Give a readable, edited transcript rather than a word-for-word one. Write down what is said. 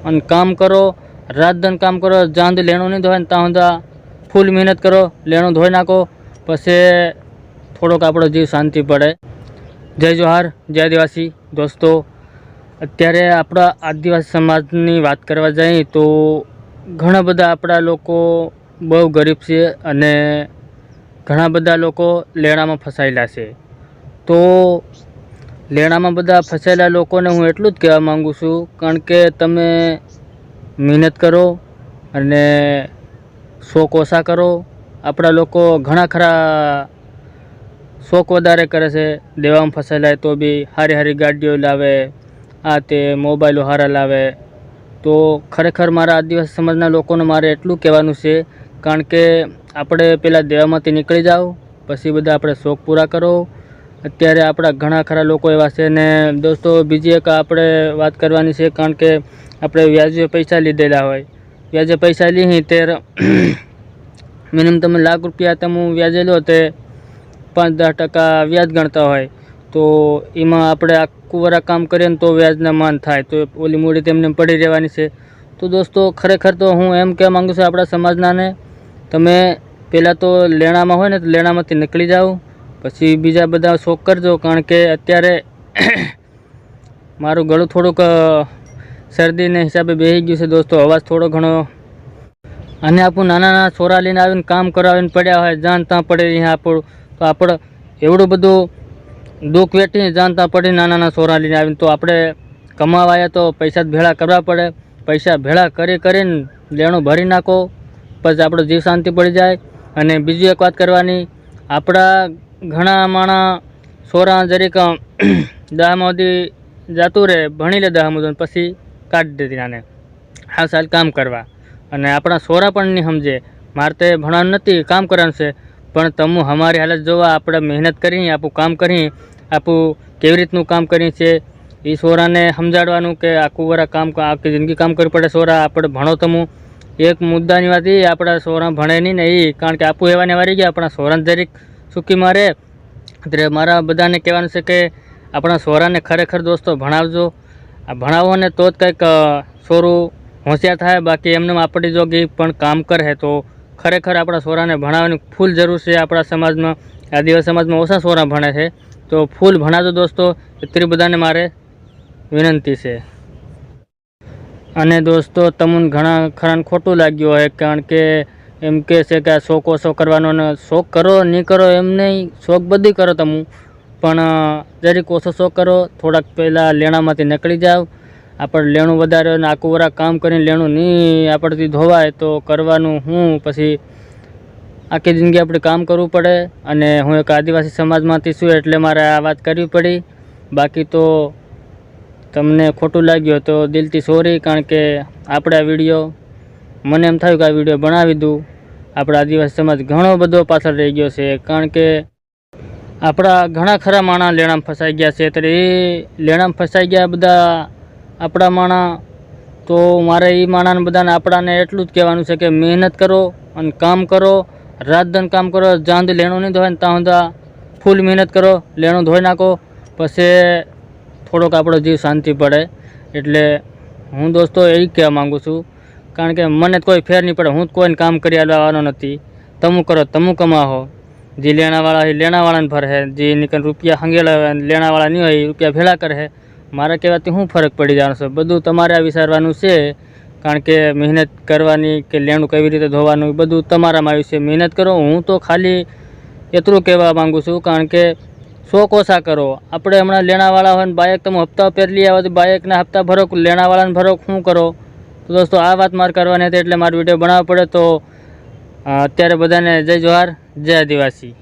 અને કામ કરો, રાત दिन કામ કરો, જ્યાં સુધી લેણું નહીં ધોવાય ને ત્યાં સુધી ફૂલ મહેનત કરો, લેણું ધોઈ નાખો, પછી થોડોક આપણો જીવ શાંતિ પડે। જય જોહાર, જય આદિવાસી દોસ્તો। અત્યારે આપણા આદિવાસી સમાજની વાત કરવા જઈએ તો ઘણા બધા આપણા લોકો બહુ ગરીબ છે અને ઘણા બધા લોકો લેણામાં ફસાયેલા છે। તો લેણામાં બધા ફસાયેલા લોકોને હું એટલું જ કહેવા માગું છું, કારણ કે તમે મહેનત કરો અને શોખ ઓછા કરો। આપણા લોકો ઘણા ખરા શોખ વધારે કરે છે, દેવામાં ફસાયેલા તો બી સારી સારી ગાડીઓ લાવે, આ તે મોબાઈલો સારા લાવે। તો ખરેખર મારા આદિવાસી સમાજના લોકોને મારે એટલું કહેવાનું છે, કારણ કે આપણે પહેલાં દેવામાંથી નીકળી જાઓ, પછી બધા આપણે શોખ પૂરા કરો। અત્યારે આપણા ઘણા ખરા લોકો એવા છે ને દોસ્તો, બીજી એક આપણે વાત કરવાની છે, કારણ કે આપણે વ્યાજે પૈસા લીધેલા હોય, વ્યાજે પૈસા લીધી ત્યારે મિનિમમ તમે લાખ રૂપિયા તમે વ્યાજે લો તે 5-10% વ્યાજ ગણતા હોય, તો એમાં આપણે આખું વરા કામ કરીએ ને તો વ્યાજના માન થાય, તો ઓલી મૂડી તેમને પડી રહેવાની છે। તો દોસ્તો ખરેખર તો હું એમ કહેવા માગું છું આપણા સમાજનાને, તમે પહેલાં તો લેણામાં હોય ને તો લેણામાંથી નીકળી જાઓ, પછી બીજા બધા શોખ કરજો। કારણ કે અત્યારે મારું ગળું થોડુંક શરદીને હિસાબે બેસી ગયું છે દોસ્તો, અવાજ થોડો ઘણો, અને આપણું નાના નાના છોરા લઈને આવીને કામ કરાવીને પડ્યા હોય, જાણ ત્યાં પડે અહીંયા આપણું, તો આપણે એવડું બધું દુઃખ વેઠીને જાણ ત્યાં પડી નાના નાના છોરા લઈને આવીને, તો આપણે કમાવા આવ્યા તો પૈસા ભેળા કરવા પડે, પૈસા ભેળા કરીને લેણું ભરી નાખો, પછી આપણો જીવ શાંતિ પડી જાય। અને બીજી એક વાત કરવાની, આપણા ઘણા માણસ છોરા જરીક 10માં સુધી જતું રહે, ભણી લે 10માં, પછી કાઢી દેતી નાને આ સાલ કામ કરવા, અને આપણા છોરા પણ નહીં સમજે, મારે તો ભણવાનું નથી, કામ કરવાનું છે, પણ તમે અમારી હાલત જોવા, આપણે મહેનત કરી, આપણું કામ કરી, આપણું કેવી રીતનું કામ કરીએ છીએ, એ છોરાને સમજાડવાનું કે આખું વરા કામ, આખી જિંદગી કામ કરવી પડે। છોરા આપણે ભણો તમે, એક મુદ્દાની વાત એ આપણા છોરા ભણે નહીં ને એ, કારણ કે આપું એવાને વારી ગયા, આપણા છોરાને જરીક સૂકી મારે। એટલે મારા બધાને કહેવાનું છે કે આપણા છોરાને ખરેખર દોસ્તો ભણાવજો, આ ભણાવો ને તો જ કંઈક છોરું હોશિયાર થાય, બાકી એમને આપણી જોગી પણ કામ કરે તો ખરેખર આપણા છોરાને ભણાવવાની ફૂલ જરૂર છે। આપણા સમાજમાં, આદિવાસી સમાજમાં ઓછા છોરા ભણે છે, તો ફૂલ ભણાવજો દોસ્તો, એટલી બધાને મારે વિનંતી છે। અને દોસ્તો તમને ઘણા ખરાને ખોટું લાગ્યું હોય, કારણ કે એમ કહે છે કે આ શોખ ઓછો કરવાનો, ને શોખ કરો નહીં કરો એમ નહીં, શોખ બધી કરો તમે, પણ જરીક ઓછો શોખ કરો। થોડાક પહેલાં લેણામાંથી નીકળી જાઓ, આપણે લેણું વધારે ને આખું વરા કામ કરીને લેણું નહીં આપણથી ધોવાય તો કરવાનું હું, પછી આખી જિંદગી આપણે કામ કરવું પડે। અને હું એક આદિવાસી સમાજમાંથી છું એટલે મારે આ વાત કરવી પડી, બાકી તો તમને ખોટું લાગ્યું તો દિલથી સોરી, કારણ કે આપણે આ વિડીયો, મને એમ થયું કે આ વિડીયો બનાવી દઉં, આપણા આદિવાસી સમાજ ઘણો બધો પાછળ રહી ગયો છે, કારણ કે આપણા ઘણા ખરા માણસ લેણામાં ફસાઈ ગયા છે, એટલે એ લેણામાં ફસાઈ ગયા બધા આપણા માણસ, તો મારે એ માણસને બધાને આપણાને એટલું જ કહેવાનું છે કે મહેનત કરો અને કામ કરો, રાત दिन કામ કરો, જ્યાં સુધી લેણું નહીં ધોવાય ને ત્યાં સુધી ફૂલ મહેનત કરો, લેણું ધોઈ નાખો, પછી થોડોક આપણો જીવ શાંતિ પડે। એટલે હું દોસ્તો એ કહેવા માગું છું, કારણ કે મને કોઈ ફેર નહીં પડે, હું જ કોઈને કામ કરી આવવાનો નથી, તમે કરો, તમે કમાવો, જે લેણાવાળા એ લેણાવાળાને ભરે, જે નીકળ રૂપિયા હંગેલા લેણાવાળા નહીં હોય એ રૂપિયા ભેળા કરે, મારા કહેવાથી શું ફરક પડી જવાનો છે, બધું તમારે આ વિચારવાનું છે। કારણ કે મહેનત કરવાની કે લેણું કેવી રીતે ધોવાનું એ બધું તમારામાં આવ્યું છે, મહેનત કરો। હું તો ખાલી એટલું કહેવા માગું છું, કારણ કે શોખ ઓછા કરો। આપણે હમણાં લેણાવાળા હોય ને બાઇક તમે હપ્તા પર લઈ આવો તો બાઇકના હપ્તા ભરો, લેણાવાળાને ભરો, શું કરો? તો દોસ્તો આ વાત મારે કરવાની હતી, એટલે મારો વિડીયો બનાવવો પડે। તો અત્યારે બધાને જય જોહાર, જય આદિવાસી।